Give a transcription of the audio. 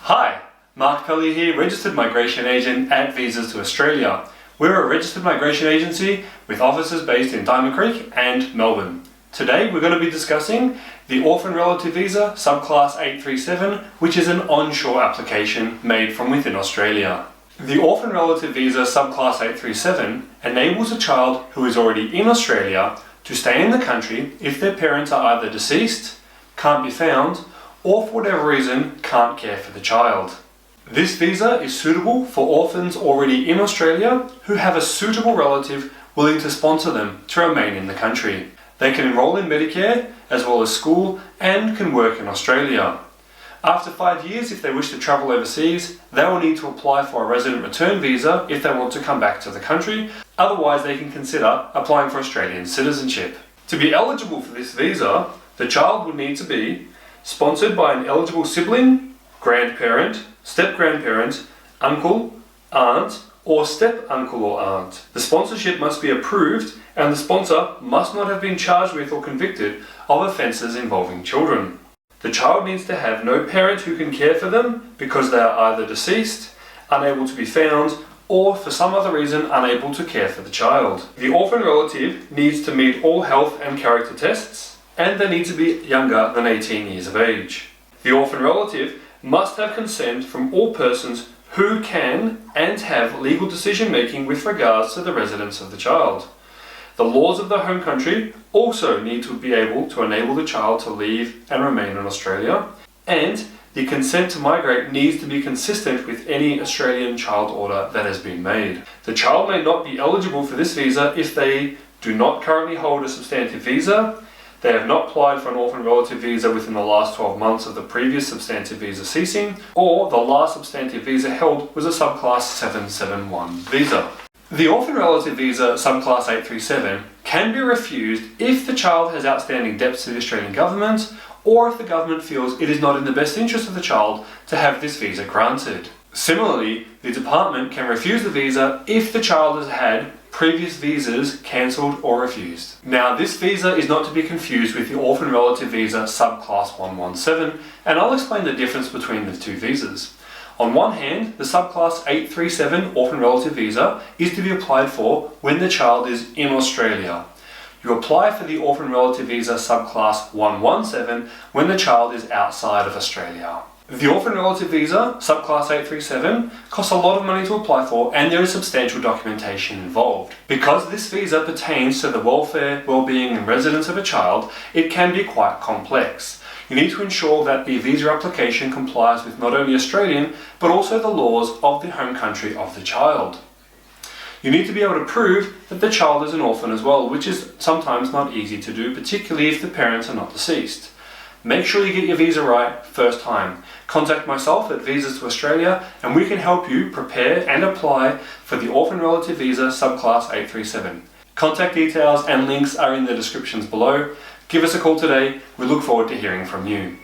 Hi, Mark Pelley here, Registered Migration Agent at Visas to Australia. We're a registered migration agency with offices based in Diamond Creek and Melbourne. Today we're going to be discussing the Orphan Relative Visa Subclass 837, which is an onshore application made from within Australia. The Orphan Relative Visa Subclass 837 enables a child who is already in Australia to stay in the country if their parents are either deceased, can't be found, or for whatever reason can't care for the child. This visa is suitable for orphans already in Australia who have a suitable relative willing to sponsor them to remain in the country. They can enroll in Medicare as well as school and can work in Australia. After 5 years, if they wish to travel overseas, they will need to apply for a resident return visa if they want to come back to the country. Otherwise, they can consider applying for Australian citizenship. To be eligible for this visa, the child would need to be sponsored by an eligible sibling, grandparent, step-grandparent, uncle, aunt, or step-uncle or aunt. The sponsorship must be approved and the sponsor must not have been charged with or convicted of offences involving children. The child needs to have no parent who can care for them because they are either deceased, unable to be found, or for some other reason unable to care for the child. The orphan relative needs to meet all health and character tests, and they need to be younger than 18 years of age. The orphan relative must have consent from all persons who can and have legal decision making with regards to the residence of the child. The laws of the home country also need to be able to enable the child to leave and remain in Australia, and the consent to migrate needs to be consistent with any Australian child order that has been made. The child may not be eligible for this visa if they do not currently hold a substantive visa, they have not applied for an orphan relative visa within the last 12 months of the previous substantive visa ceasing, or the last substantive visa held was a subclass 771 visa. The orphan relative visa subclass 837 can be refused if the child has outstanding debts to the Australian government, or if the government feels it is not in the best interest of the child to have this visa granted. Similarly, the department can refuse the visa if the child has had previous visas cancelled or refused. Now, this visa is not to be confused with the Orphan Relative Visa Subclass 117, and I'll explain the difference between the two visas. On one hand, the Subclass 837 Orphan Relative Visa is to be applied for when the child is in Australia. You apply for the Orphan Relative Visa Subclass 117 when the child is outside of Australia. The Orphan Relative Visa Subclass 837 costs a lot of money to apply for, and there is substantial documentation involved. Because this visa pertains to the welfare, well-being and residence of a child, it can be quite complex. You need to ensure that the visa application complies with not only Australian, but also the laws of the home country of the child. You need to be able to prove that the child is an orphan as well, which is sometimes not easy to do, particularly if the parents are not deceased. Make sure you get your visa right first time. Contact myself at Visas to Australia and we can help you prepare and apply for the Orphan Relative Visa Subclass 837. Contact details and links are in the descriptions below. Give us a call today. We look forward to hearing from you.